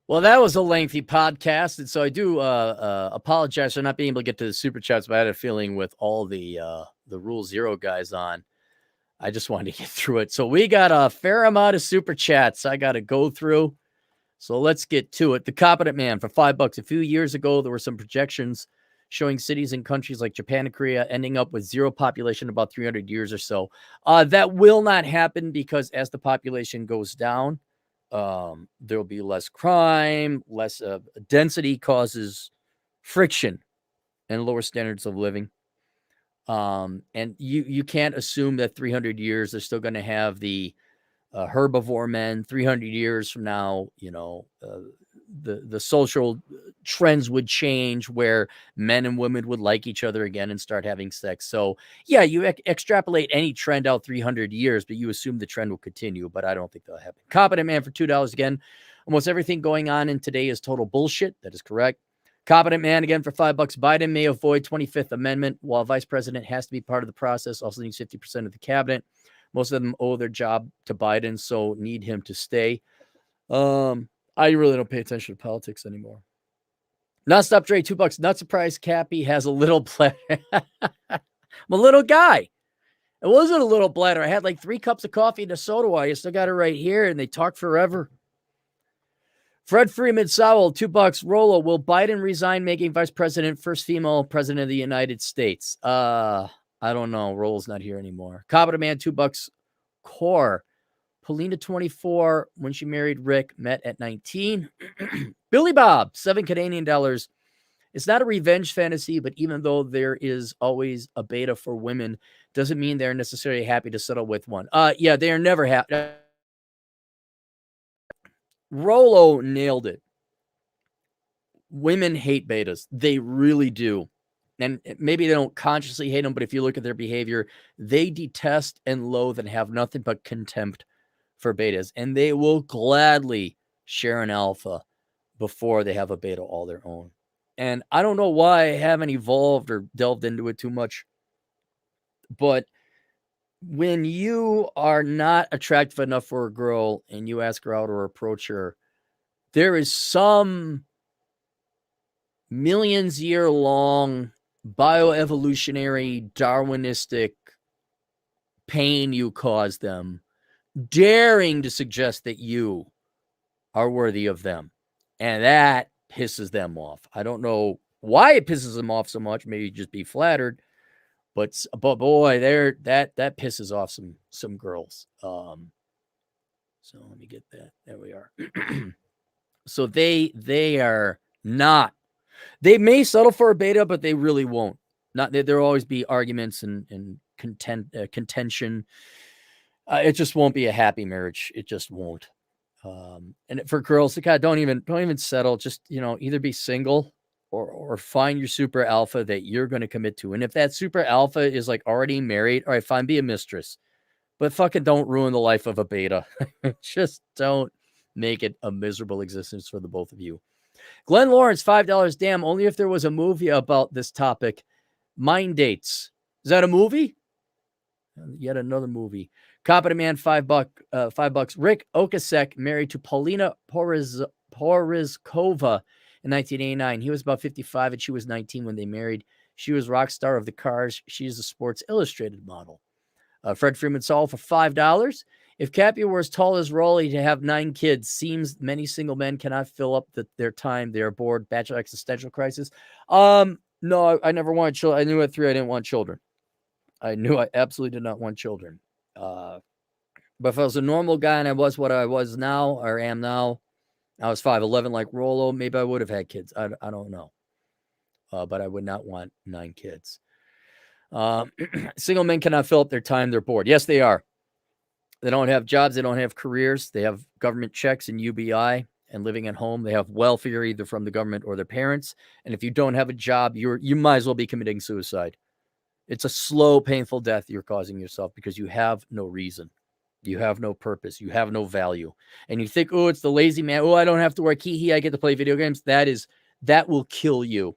Well, that was a lengthy podcast, and so I do apologize for not being able to get to the super chats. But I had a feeling with all the Rule Zero guys on, I just wanted to get through it. So we got a fair amount of super chats I got to go through. So let's get to it. The Competent Man for $5. A few years ago, there were some projections showing cities and countries like Japan and Korea ending up with zero population in about 300 years or so. That will not happen because as the population goes down, there'll be less crime, less density causes friction and lower standards of living. And you can't assume that 300 years they're still going to have the herbivore men. 300 years from now, the social trends would change where men and women would like each other again and start having sex. So yeah, you extrapolate any trend out 300 years, but you assume the trend will continue, but I don't think that'll happen. Competent Man for $2 again. Almost everything going on in today is total bullshit. That is correct. Competent Man again for $5. Biden may avoid 25th Amendment while vice president has to be part of the process. Also needs 50% of the cabinet. Most of them owe their job to Biden, so need him to stay. I really don't pay attention to politics anymore. Not Stop Dre, $2. Not surprised Cappy has a little bladder. I'm a little guy. It wasn't a little bladder. I had like 3 cups of coffee and a soda water. I still got it right here, and they talk forever. Fred Freeman Sowell, $2. Rolo, will Biden resign making vice president first female president of the United States? I don't know. Rolo's not here anymore. Competent Man, $2. Core. Polina, 24, when she married Rick, met at 19. Billy Bob, $7 Canadian. It's not a revenge fantasy, but even though there is always a beta for women, doesn't mean they're necessarily happy to settle with one. Yeah, they are never happy. Rolo nailed it. Women hate betas. They really do. And maybe they don't consciously hate them, but if you look at their behavior, they detest and loathe and have nothing but contempt for betas. And they will gladly share an alpha before they have a beta all their own. And I don't know why I haven't evolved or delved into it too much, but when you are not attractive enough for a girl and you ask her out or approach her, there is some millions year long bioevolutionary Darwinistic pain you cause them, daring to suggest that you are worthy of them. And that pisses them off. I don't know why it pisses them off so much. Maybe just be flattered. But boy, that pisses off some girls. So let me get that. There we are. So they are not. They may settle for a beta, but they really won't. Not there'll always be arguments and contention. It just won't be a happy marriage. It just won't. And for girls, God, don't even settle. Just either be single or find your super alpha that you're going to commit to. And if that super alpha is like already married, all right, fine, be a mistress, but fucking don't ruin the life of a beta. Just don't make it a miserable existence for the both of you. Glenn Lawrence, $5. Damn, only if there was a movie about this topic. Mind Dates. Is that a movie? Yet another movie. Competent Man, $5. Rick Okasek married to Paulina Porizkova in 1989. He was about 55 and she was 19 when they married. She was rock star of the Cars. She's a Sports Illustrated model. Fred Freeman Saul for $5. If Cappy were as tall as Raleigh to have 9 kids, seems many single men cannot fill up their time. They are bored. Bachelor existential crisis. No, I never wanted children. I knew at 3 I didn't want children. I knew I absolutely did not want children. But if I was a normal guy and I was what I was now or am now, I was 5'11" like Rolo, maybe I would have had kids. I don't know. But I would not want 9 kids. Single men cannot fill up their time. They're bored. Yes, they are. They don't have jobs. They don't have careers. They have government checks and UBI and living at home. They have welfare either from the government or their parents. And if you don't have a job, you might as well be committing suicide. It's a slow, painful death you're causing yourself because you have no reason. You have no purpose. You have no value. And you think, oh, it's the lazy man. Oh, I don't have to work. I get to play video games. That will kill you.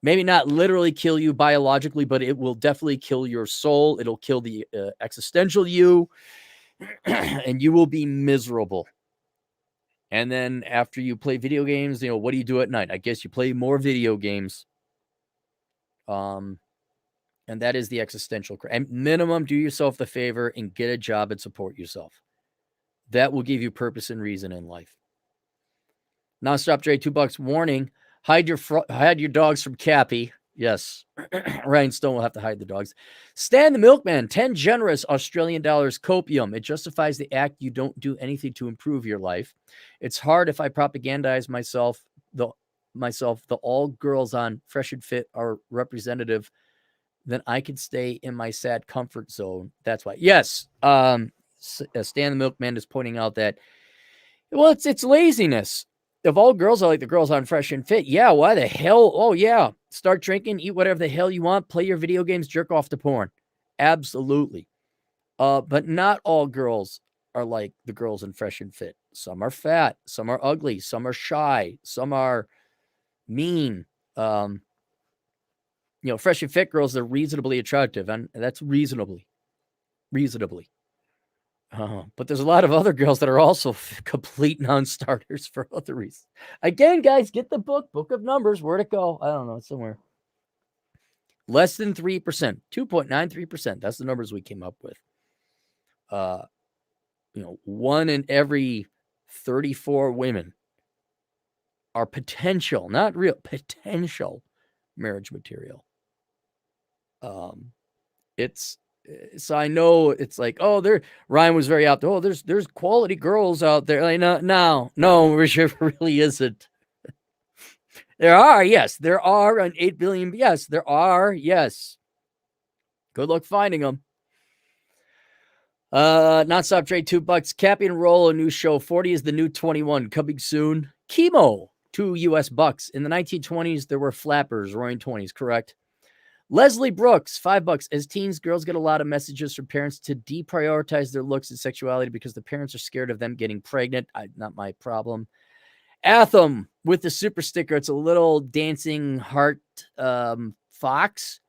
Maybe not literally kill you biologically, but it will definitely kill your soul. It'll kill the existential you, and you will be miserable. And then after you play video games, what do you do at night? I guess you play more video games. And that is the existential. And minimum, do yourself the favor and get a job and support yourself. That will give you purpose and reason in life. Nonstop Dre, $2 warning. Hide your dogs from Cappy. Yes. Ryan Stone will have to hide the dogs. Stan the Milkman, 10 generous Australian dollars copium. It justifies the act. You don't do anything to improve your life. It's hard if I propagandize myself. The all girls on Fresh and Fit are representative. Then I can stay in my sad comfort zone. That's why. Yes. Stan the Milkman is pointing out that, well, it's laziness. If all girls are like the girls on Fresh and Fit, yeah, why the hell? Oh, yeah. Start drinking, eat whatever the hell you want, play your video games, jerk off to porn. Absolutely. But not all girls are like the girls in Fresh and Fit. Some are fat, some are ugly, some are shy, some are mean. Fresh and Fit girls are reasonably attractive, and that's reasonably. But there's a lot of other girls that are also complete non-starters for other reasons. Again, guys, get the book of Numbers. Where'd it go? I don't know. It's somewhere. Less than 3%, 2.93%. That's the numbers we came up with. 1 in every 34 women are potential, not real, potential marriage material. So I know it's like, Ryan was very out there. Oh, there's quality girls out there. Like, no, it really isn't. There are, yes. There are an 8 billion. Yes, there are. Yes. Good luck finding them. Nonstop Trade, $2. Cappy and Roll, a new show. 40 is the new 21. Coming soon. Chemo, $2. In the 1920s, there were flappers, roaring 20s, correct? Leslie Brooks, $5. As teens, girls get a lot of messages from parents to deprioritize their looks and sexuality because the parents are scared of them getting pregnant. Not my problem. Atham with the super sticker. It's a little dancing heart fox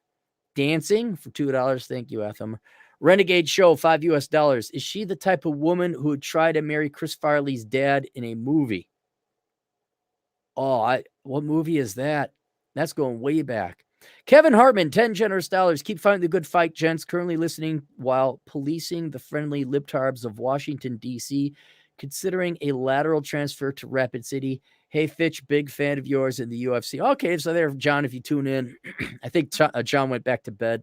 dancing for $2. Thank you, Atham. Renegade Show, $5. Is she the type of woman who would try to marry Chris Farley's dad in a movie? Oh, what movie is that? That's going way back. Kevin Hartman, 10 generous dollars. Keep fighting the good fight, gents. Currently listening while policing the friendly libtarbs of Washington, D.C., considering a lateral transfer to Rapid City. Hey, Fitch, big fan of yours in the UFC. Okay, so there, John, if you tune in. I think John went back to bed.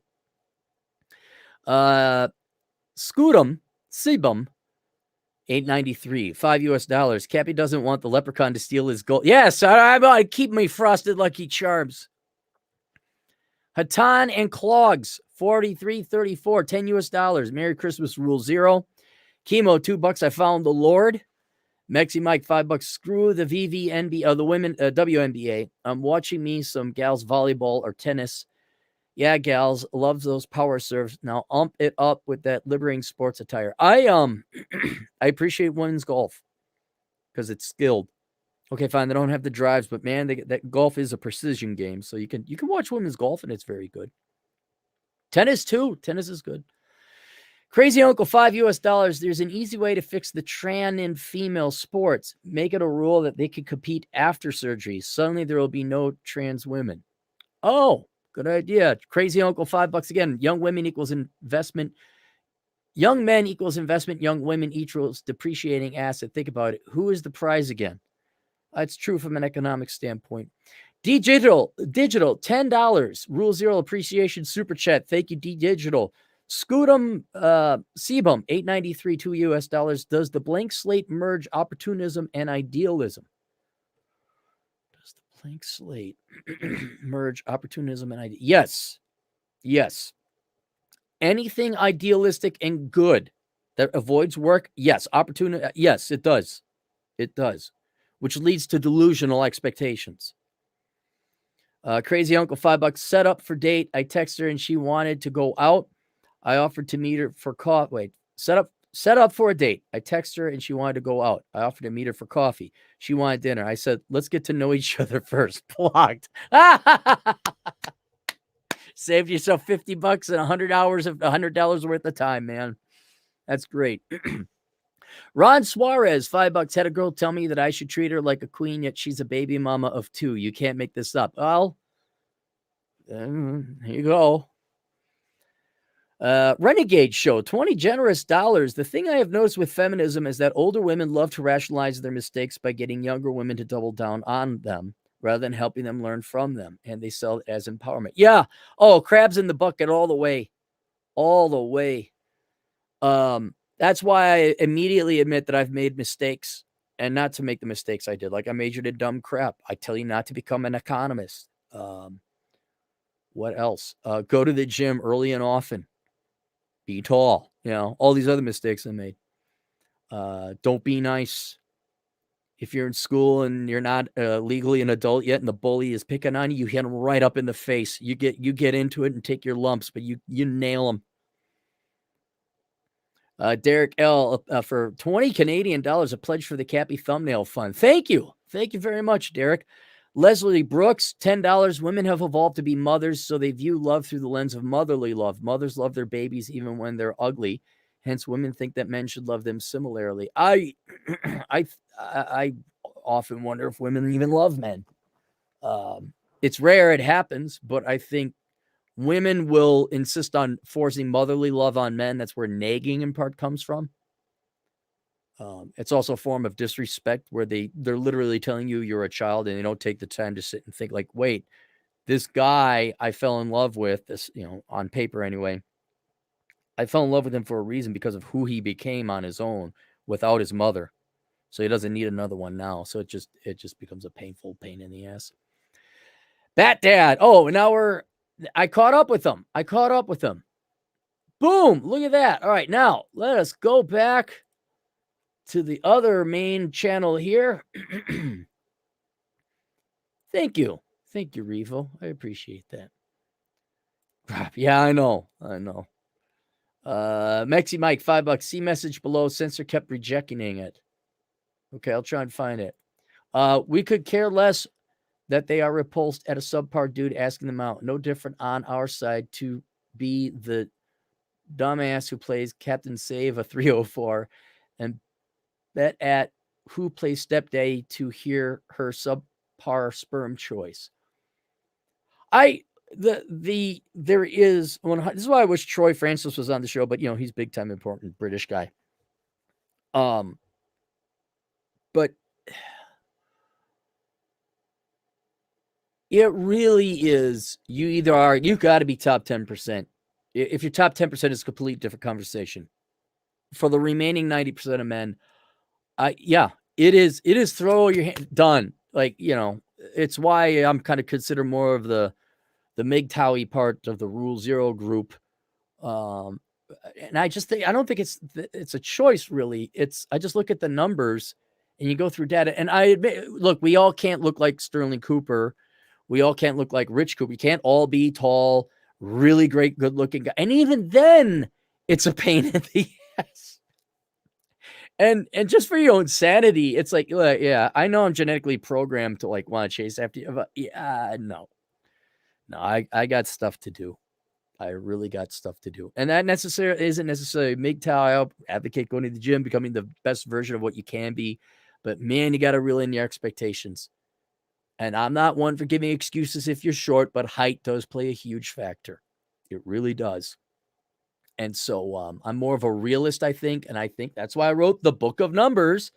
Scootum, Sebum, $8.93, $5. Cappy doesn't want the leprechaun to steal his gold. Yes, I keep me frosted Lucky Charms. Hatan and Clogs, $43.34, $10. Merry Christmas, Rule 0. Chemo, $2. I found the Lord. Mexi Mike, $5. Screw the VVNB, the women, WNBA. I'm watching me some gals volleyball or tennis. Yeah, gals, love those power serves. Now ump it up with that liberating sports attire. I appreciate women's golf because it's skilled. Okay, fine. They don't have the drives, but man, that golf is a precision game. So you can watch women's golf and it's very good. Tennis too. Tennis is good. Crazy Uncle, $5. There's an easy way to fix the tran in female sports. Make it a rule that they can compete after surgery. Suddenly there will be no trans women. Oh, good idea. Crazy Uncle, $5 again. Young women equals investment. Young men equals investment. Young women equals depreciating asset. Think about it. Who is the prize again? It's true from an economic standpoint. Digital, $10. Rule 0 appreciation super chat. Thank you, Digital. Scootum Sebum, $8.93, $2. Does the blank slate merge opportunism and idealism? Does the blank slate merge opportunism and idealism? Yes. Anything idealistic and good that avoids work? Yes. Opportunity? Yes, it does. It does. Which leads to delusional expectations. Crazy Uncle, $5. Set up for date. I text her and she wanted to go out. I offered to meet her for coffee. Wait, set up for a date. I text her and she wanted to go out. I offered to meet her for coffee. She wanted dinner. I said, let's get to know each other first. Blocked. Saved yourself $50 and $100 worth of time, man. That's great. Ron Suarez, $5. Had a girl tell me that I should treat her like a queen, yet she's a baby mama of 2. You can't make this up. Well, here you go. Renegade Show, 20 generous dollars. The thing I have noticed with feminism is that older women love to rationalize their mistakes by getting younger women to double down on them rather than helping them learn from them. And they sell it as empowerment. Yeah. Oh, crabs in the bucket all the way. All the way. That's why I immediately admit that I've made mistakes and not to make the mistakes I did. Like I majored in dumb crap. I tell you not to become an economist. What else? Go to the gym early and often. Be tall, all these other mistakes I made. Don't be nice. If you're in school and you're not legally an adult yet and the bully is picking on you, you hit him right up in the face. You get into it and take your lumps, but you nail him. Derek L. For 20 Canadian dollars, a pledge for the Cappy Thumbnail Fund. Thank you. Thank you very much, Derek. Leslie Brooks, $10. Women have evolved to be mothers, so they view love through the lens of motherly love. Mothers love their babies even when they're ugly. Hence, women think that men should love them similarly. I often wonder if women even love men. It's rare it happens, but I think women will insist on forcing motherly love on men. That's where nagging in part comes from. It's also a form of disrespect where they're literally telling you you're a child and they don't take the time to sit and think like, wait, this guy I fell in love with, this, on paper anyway, I fell in love with him for a reason because of who he became on his own without his mother. So he doesn't need another one now. So it just becomes a painful pain in the ass. Bat Dad. Oh, now I caught up with them. Boom. Look at that. All right. Now let us go back to the other main channel here. Thank you, Revo. I appreciate that. Yeah, I know. Mexi Mike, $5. See message below. Censor kept rejecting it. Okay, I'll try and find it. We could care less that they are repulsed at a subpar dude asking them out. No different on our side to be the dumbass who plays Captain Save a 304 and bet at who plays stepdaddy to hear her subpar sperm choice. There is one. This is why I wish Troy Francis was on the show, but he's big time important British guy. But it really is. You got to be top 10%. If you're top 10%, it's a complete different conversation. For the remaining 90% of men, it is throw your hand done. Like, it's why I'm kind of consider more of the MGTOW part of the Rule Zero group. And I don't think it's a choice really. I just look at the numbers and you go through data, and I admit, look, we all can't look like Sterling Cooper. We all can't look like Rich Cooper. We can't all be tall, really great, good looking guy. And even then it's a pain in the ass. And just for your own sanity, it's like, yeah, I know I'm genetically programmed to like want to chase after you, but no, I got stuff to do. I really got stuff to do. And that isn't necessarily MGTOW. I advocate going to the gym, becoming the best version of what you can be. But man, you got to reel in your expectations. And I'm not one for giving excuses if you're short, but height does play a huge factor. It really does. And so I'm more of a realist, I think. And I think that's why I wrote the Book of Numbers.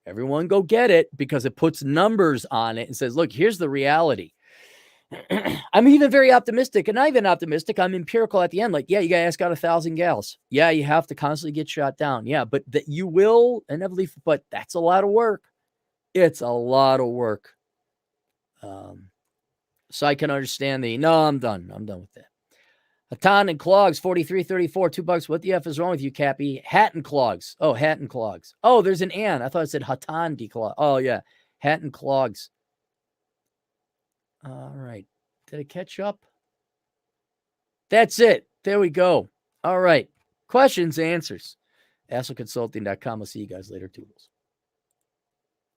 Everyone go get it, because it puts numbers on it and says, look, here's the reality. I'm even very optimistic, and not even optimistic. I'm empirical at the end. Like, yeah, you got to ask out 1,000 gals. Yeah, you have to constantly get shot down. Yeah, but that you will inevitably, but that's a lot of work. It's a lot of work. So I can understand I'm done. I'm done with that. Hatan and Clogs, 4334, $2. What the F is wrong with you, Cappy? Hat and Clogs. Oh, Hat and Clogs. Oh, there's an and. I thought it said Hatan declog. Oh, yeah. Hat and Clogs. All right. Did I catch up? That's it. There we go. All right. Questions, answers. AsselConsulting.com. I'll see you guys later, Toodles.